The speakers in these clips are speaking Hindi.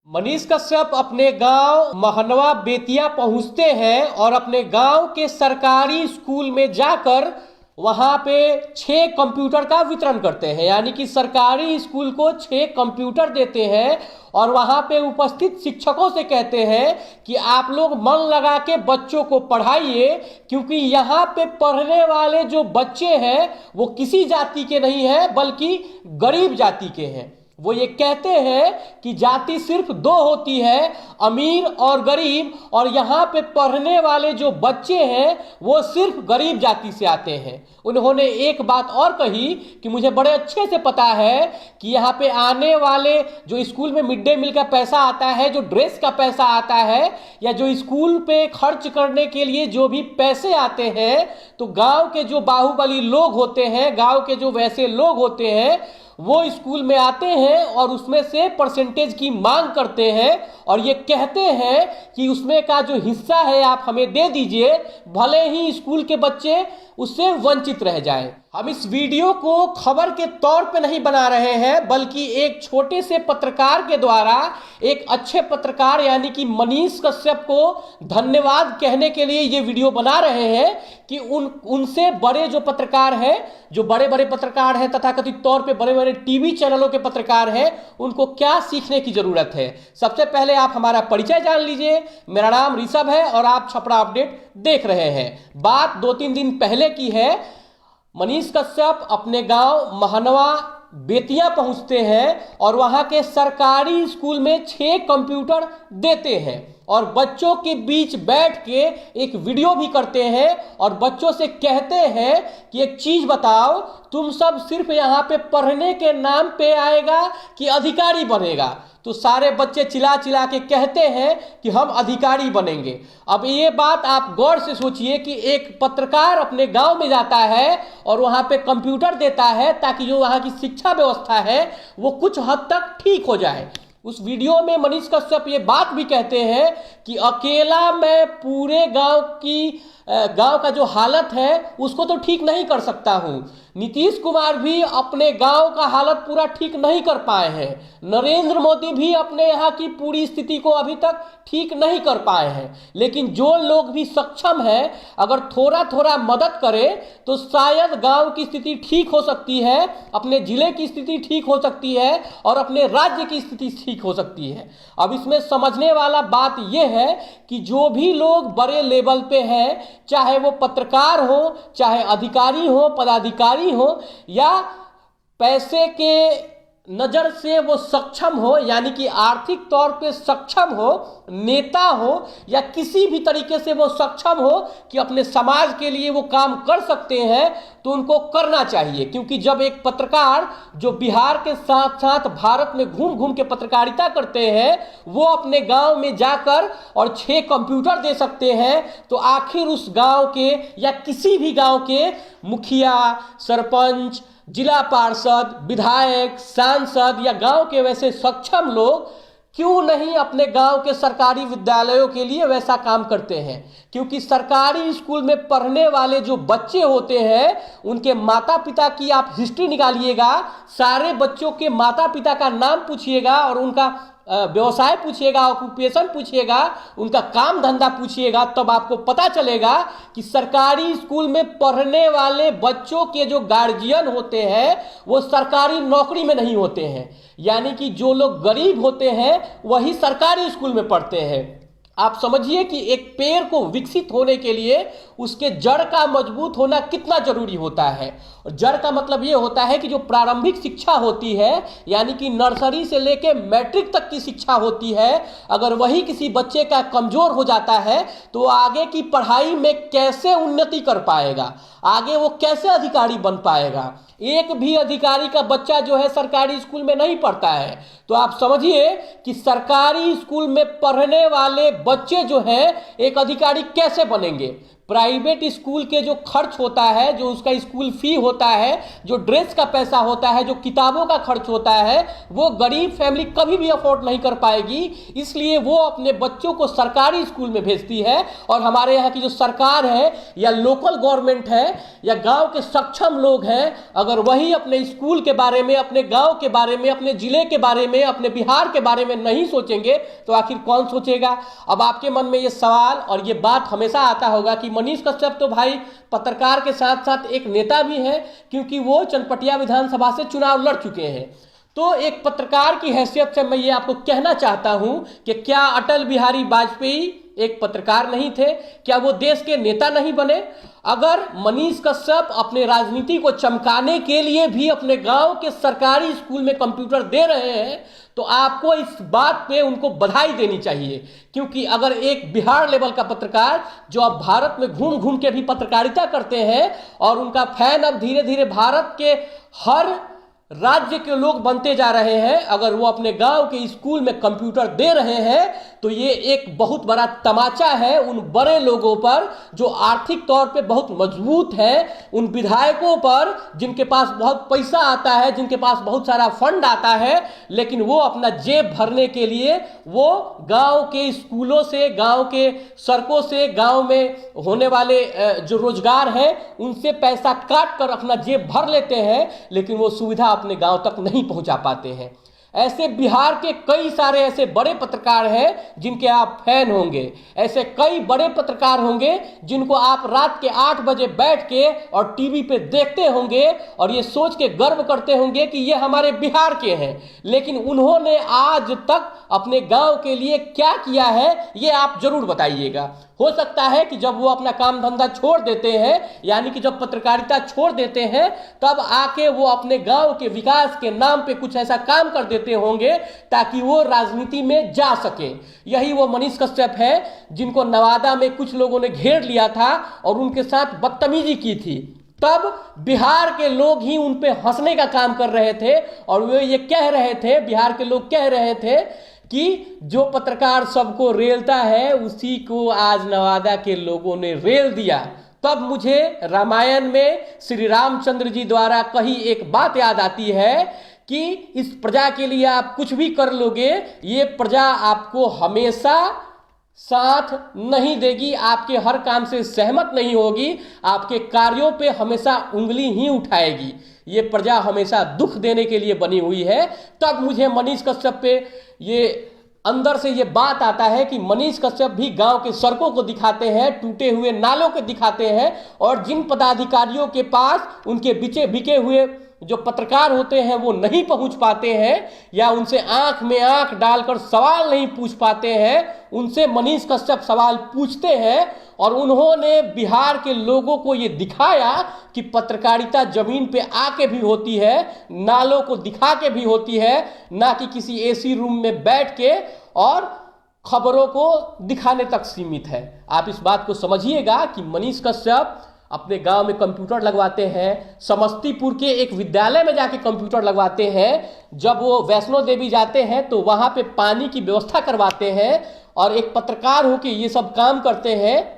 मनीष कश्यप अपने गांव महनवा बेतिया पहुंचते हैं और अपने गांव के सरकारी स्कूल में जाकर वहां पे 6 कंप्यूटर का वितरण करते हैं। यानी कि सरकारी स्कूल को 6 कंप्यूटर देते हैं और वहां पे उपस्थित शिक्षकों से कहते हैं कि आप लोग मन लगा के बच्चों को पढ़ाइए, क्योंकि यहाँ पे पढ़ने वाले जो बच्चे हैं वो किसी जाति के नहीं हैं बल्कि गरीब जाति के हैं। वो ये कहते हैं कि जाति सिर्फ 2 होती है, अमीर और गरीब, और यहाँ पे पढ़ने वाले जो बच्चे हैं वो सिर्फ गरीब जाति से आते हैं। उन्होंने एक बात और कही कि मुझे बड़े अच्छे से पता है कि यहाँ पे आने वाले जो स्कूल में मिड डे मील का पैसा आता है, जो ड्रेस का पैसा आता है, या जो स्कूल पे खर्च करने के लिए जो भी पैसे आते हैं, तो गांव के जो बाहुबली लोग होते हैं, गांव के जो वैसे लोग होते हैं, वो स्कूल में आते हैं और उसमें से परसेंटेज की मांग करते हैं और ये कहते हैं कि उसमें का जो हिस्सा है आप हमें दे दीजिए, भले ही स्कूल के बच्चे उससे वंचित रह जाएं। हम इस वीडियो को खबर के तौर पे नहीं बना रहे हैं, बल्कि एक छोटे से पत्रकार के द्वारा एक अच्छे पत्रकार यानी कि मनीष कश्यप को धन्यवाद कहने के लिए ये वीडियो बना रहे हैं कि उनसे बड़े जो पत्रकार हैं, जो बड़े बड़े पत्रकार हैं, तथाकथित तौर पे बड़े बड़े टीवी चैनलों के पत्रकार हैं, उनको क्या सीखने की जरूरत है। सबसे पहले आप हमारा परिचय जान लीजिए। मेरा नाम ऋषभ है और आप छपरा अपडेट देख रहे हैं। बात 2-3 दिन पहले की है। मनीष कश्यप अपने गांव महनवा बेतिया पहुंचते हैं और वहां के सरकारी स्कूल में 6 कंप्यूटर देते हैं और बच्चों के बीच बैठ के एक वीडियो भी करते हैं और बच्चों से कहते हैं कि एक चीज बताओ, तुम सब सिर्फ यहाँ पे पढ़ने के नाम पे आएगा कि अधिकारी बनेगा। तो सारे बच्चे चिल्ला चिल्ला के कहते हैं कि हम अधिकारी बनेंगे। अब ये बात आप गौर से सोचिए कि एक पत्रकार अपने गांव में जाता है और वहां पे कंप्यूटर देता है ताकि जो वहां की शिक्षा व्यवस्था है वो कुछ हद तक ठीक हो जाए। उस वीडियो में मनीष कश्यप ये बात भी कहते हैं कि अकेला मैं पूरे गांव का जो हालत है उसको तो ठीक नहीं कर सकता हूं। नीतीश कुमार भी अपने गांव का हालत पूरा ठीक नहीं कर पाए हैं। नरेंद्र मोदी भी अपने यहाँ की पूरी स्थिति को अभी तक ठीक नहीं कर पाए हैं। लेकिन जो लोग भी सक्षम हैं, अगर थोड़ा थोड़ा मदद करें तो शायद गांव की स्थिति ठीक हो सकती है, अपने जिले की स्थिति ठीक हो सकती है और अपने राज्य की स्थिति ठीक हो सकती है। अब इसमें समझने वाला बात यह है कि जो भी लोग बड़े लेवल पे हैं, चाहे वो पत्रकार हो, चाहे अधिकारी हो, पदाधिकारी हो, या पैसे के नजर से वो सक्षम हो, यानी कि आर्थिक तौर पे सक्षम हो, नेता हो, या किसी भी तरीके से वो सक्षम हो कि अपने समाज के लिए वो काम कर सकते हैं, तो उनको करना चाहिए। क्योंकि जब एक पत्रकार जो बिहार के साथ साथ भारत में घूम घूम के पत्रकारिता करते हैं, वो अपने गांव में जाकर और 6 कंप्यूटर दे सकते हैं, तो आखिर उस गांव के या किसी भी गांव के मुखिया, सरपंच, जिला पार्षद, विधायक, सांसद या गांव के वैसे सक्षम लोग क्यों नहीं अपने गांव के सरकारी विद्यालयों के लिए वैसा काम करते हैं। क्योंकि सरकारी स्कूल में पढ़ने वाले जो बच्चे होते हैं, उनके माता पिता की आप हिस्ट्री निकालिएगा, सारे बच्चों के माता पिता का नाम पूछिएगा और उनका व्यवसाय पूछिएगा, ऑक्यूपेशन पूछिएगा, उनका काम धंधा पूछिएगा, तब आपको पता चलेगा कि सरकारी स्कूल में पढ़ने वाले बच्चों के जो गार्जियन होते हैं वो सरकारी नौकरी में नहीं होते हैं। यानी कि जो लोग गरीब होते हैं वही सरकारी स्कूल में पढ़ते हैं। आप समझिए कि एक पेड़ को विकसित होने के लिए उसके जड़ का मजबूत होना कितना जरूरी होता है। और जड़ का मतलब ये होता है कि जो प्रारंभिक शिक्षा होती है, यानी कि नर्सरी से लेके मैट्रिक तक की शिक्षा होती है, अगर वही किसी बच्चे का कमजोर हो जाता है तो आगे की पढ़ाई में कैसे उन्नति कर पाएगा, आगे वो कैसे अधिकारी बन पाएगा। एक भी अधिकारी का बच्चा जो है सरकारी स्कूल में नहीं पढ़ता है। तो आप समझिए कि सरकारी स्कूल में पढ़ने वाले बच्चे जो हैं एक अधिकारी कैसे बनेंगे। प्राइवेट स्कूल के जो खर्च होता है, जो उसका स्कूल फी होता है, जो ड्रेस का पैसा होता है, जो किताबों का खर्च होता है, वो गरीब फैमिली कभी भी अफोर्ड नहीं कर पाएगी। इसलिए वो अपने बच्चों को सरकारी स्कूल में भेजती है। और हमारे यहाँ की जो सरकार है या लोकल गवर्नमेंट है या गांव के सक्षम लोग हैं, अगर वही अपने स्कूल के बारे में, अपने गांव के बारे में, अपने जिले के बारे में, अपने बिहार के बारे में नहीं सोचेंगे तो आखिर कौन सोचेगा। अब आपके मन में ये सवाल और ये बात हमेशा आता होगा कि मनीष कश्यप तो भाई पत्रकार के साथ साथ एक नेता भी है, क्योंकि वो चनपटिया विधानसभा से चुनाव लड़ चुके हैं। तो एक पत्रकार की हैसियत से मैं ये आपको कहना चाहता हूं कि क्या अटल बिहारी वाजपेयी एक पत्रकार नहीं थे? क्या वो देश के नेता नहीं बने? अगर मनीष कश्यप अपने राजनीति को चमकाने के लिए भी अपने गांव के सरकारी स्कूल में कंप्यूटर दे रहे हैं तो आपको इस बात पे उनको बधाई देनी चाहिए। क्योंकि अगर एक बिहार लेवल का पत्रकार जो अब भारत में घूम घूम के भी पत्रकारिता करते हैं और उनका फैन अब धीरे धीरे भारत के हर राज्य के लोग बनते जा रहे हैं, अगर वो अपने गांव के स्कूल में कंप्यूटर दे रहे हैं तो ये एक बहुत बड़ा तमाचा है उन बड़े लोगों पर जो आर्थिक तौर पे बहुत मजबूत हैं, उन विधायकों पर जिनके पास बहुत पैसा आता है, जिनके पास बहुत सारा फंड आता है, लेकिन वो अपना जेब भरने के लिए वो गांव के स्कूलों से, गांव के सड़कों से, गांव में होने वाले जो रोजगार हैं उनसे पैसा काट कर अपना जेब भर लेते हैं, लेकिन वो सुविधा अपने गांव तक नहीं पहुंचा पाते हैं। ऐसे बिहार के कई सारे ऐसे बड़े पत्रकार हैं जिनके आप फैन होंगे, ऐसे कई बड़े पत्रकार होंगे जिनको आप रात के 8 बजे बैठ के और टीवी पे देखते होंगे और ये सोच के गर्व करते होंगे कि ये हमारे बिहार के हैं, लेकिन उन्होंने आज तक अपने गांव के लिए क्या किया है ये आप जरूर बताइएगा। हो सकता है कि जब वो अपना काम धंधा छोड़ देते हैं, यानी कि जब पत्रकारिता छोड़ देते हैं, तब आके वो अपने गांव के विकास के नाम पे कुछ ऐसा काम कर देते होंगे ताकि वो राजनीति में जा सके। यही वो मनीष कश्यप है जिनको नवादा में कुछ लोगों ने घेर लिया था और उनके साथ बदतमीजी की थी। तब बिहार के लोग ही उन पे हंसने का काम कर रहे थे और वे ये कह रहे थे, बिहार के लोग कह रहे थे कि जो पत्रकार सबको रेलता है उसी को आज नवादा के लोगों ने रेल दिया। तब मुझे रामायण में श्री रामचंद्र जी द्वारा कही एक बात याद आती है कि इस प्रजा के लिए आप कुछ भी कर लोगे, ये प्रजा आपको हमेशा साथ नहीं देगी, आपके हर काम से सहमत नहीं होगी, आपके कार्यों पे हमेशा उंगली ही उठाएगी, ये प्रजा हमेशा दुख देने के लिए बनी हुई है। तब मुझे मनीष कश्यप पे ये अंदर से ये बात आता है कि मनीष कश्यप भी गांव के सड़कों को दिखाते हैं, टूटे हुए नालों को दिखाते हैं, और जिन पदाधिकारियों के पास उनके बिके हुए जो पत्रकार होते हैं वो नहीं पहुंच पाते हैं या उनसे आंख में आंख डालकर सवाल नहीं पूछ पाते हैं, उनसे मनीष कश्यप सवाल पूछते हैं। और उन्होंने बिहार के लोगों को ये दिखाया कि पत्रकारिता जमीन पे आके भी होती है, नालों को दिखा के भी होती है, ना कि किसी एसी रूम में बैठ के और खबरों को दिखाने तक सीमित है। आप इस बात को समझिएगा कि मनीष कश्यप अपने गांव में कंप्यूटर लगवाते हैं, समस्तीपुर के एक विद्यालय में जाके कंप्यूटर लगवाते हैं, जब वो वैष्णो देवी जाते हैं तो वहां पे पानी की व्यवस्था करवाते हैं और एक पत्रकार होकर ये सब काम करते हैं।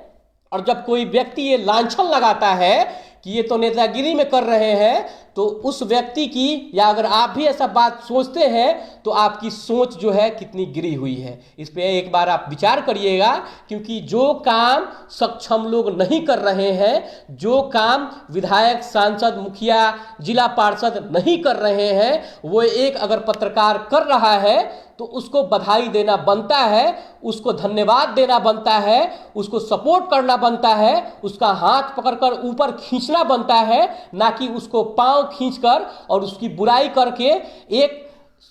और जब कोई व्यक्ति ये लांछन लगाता है कि ये तो नेतागिरी में कर रहे हैं, तो उस व्यक्ति की, या अगर आप भी ऐसा बात सोचते हैं तो आपकी सोच जो है कितनी गिरी हुई है, इस पे एक बार आप विचार करिएगा। क्योंकि जो काम सक्षम लोग नहीं कर रहे हैं, जो काम विधायक, सांसद, मुखिया, जिला पार्षद नहीं कर रहे हैं, वो एक अगर पत्रकार कर रहा है तो उसको बधाई देना बनता है, उसको धन्यवाद देना बनता है, उसको सपोर्ट करना बनता है, उसका हाथ पकड़कर ऊपर खींचना बनता है, ना कि उसको पांव खींचकर और उसकी बुराई करके एक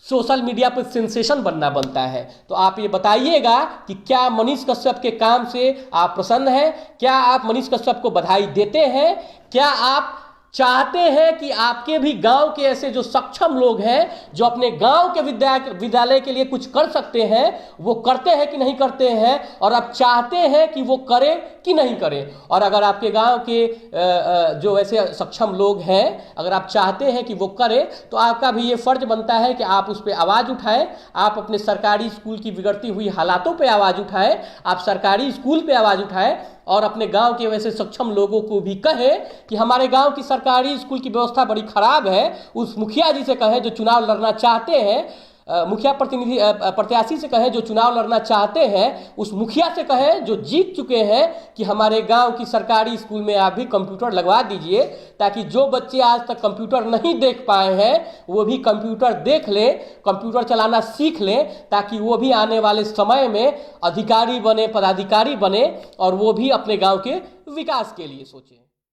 सोशल मीडिया पर सेंसेशन बनना बनता है। तो आप ये बताइएगा कि क्या मनीष कश्यप के काम से आप प्रसन्न हैं? क्या आप मनीष कश्यप को बधाई देते हैं? क्या आप चाहते हैं कि आपके भी गांव के ऐसे जो सक्षम लोग हैं, जो अपने गांव के विद्यालय के लिए कुछ कर सकते हैं, वो करते हैं कि नहीं करते हैं, और आप चाहते हैं कि वो करें कि नहीं करें? और अगर आपके गांव के जो ऐसे सक्षम लोग हैं, अगर आप चाहते हैं कि वो करें, तो आपका भी ये फर्ज बनता है कि आप उस पर आवाज़ उठाएं। आप अपने सरकारी स्कूल की बिगड़ती हुई हालातों पर आवाज़ उठाएं, आप सरकारी स्कूल पर आवाज़ उठाएं, और अपने गांव के वैसे सक्षम लोगों को भी कहें कि हमारे गांव की सरकारी स्कूल की व्यवस्था बड़ी खराब है। उस मुखिया जी से कहें जो चुनाव लड़ना चाहते हैं, मुखिया प्रत्याशी से कहें जो चुनाव लड़ना चाहते हैं, उस मुखिया से कहें जो जीत चुके हैं कि हमारे गांव की सरकारी स्कूल में आप भी कंप्यूटर लगवा दीजिए, ताकि जो बच्चे आज तक कंप्यूटर नहीं देख पाए हैं वो भी कंप्यूटर देख लें, कंप्यूटर चलाना सीख लें, ताकि वो भी आने वाले समय में अधिकारी बने, पदाधिकारी बने और वो भी अपने गांव के विकास के लिए सोचें।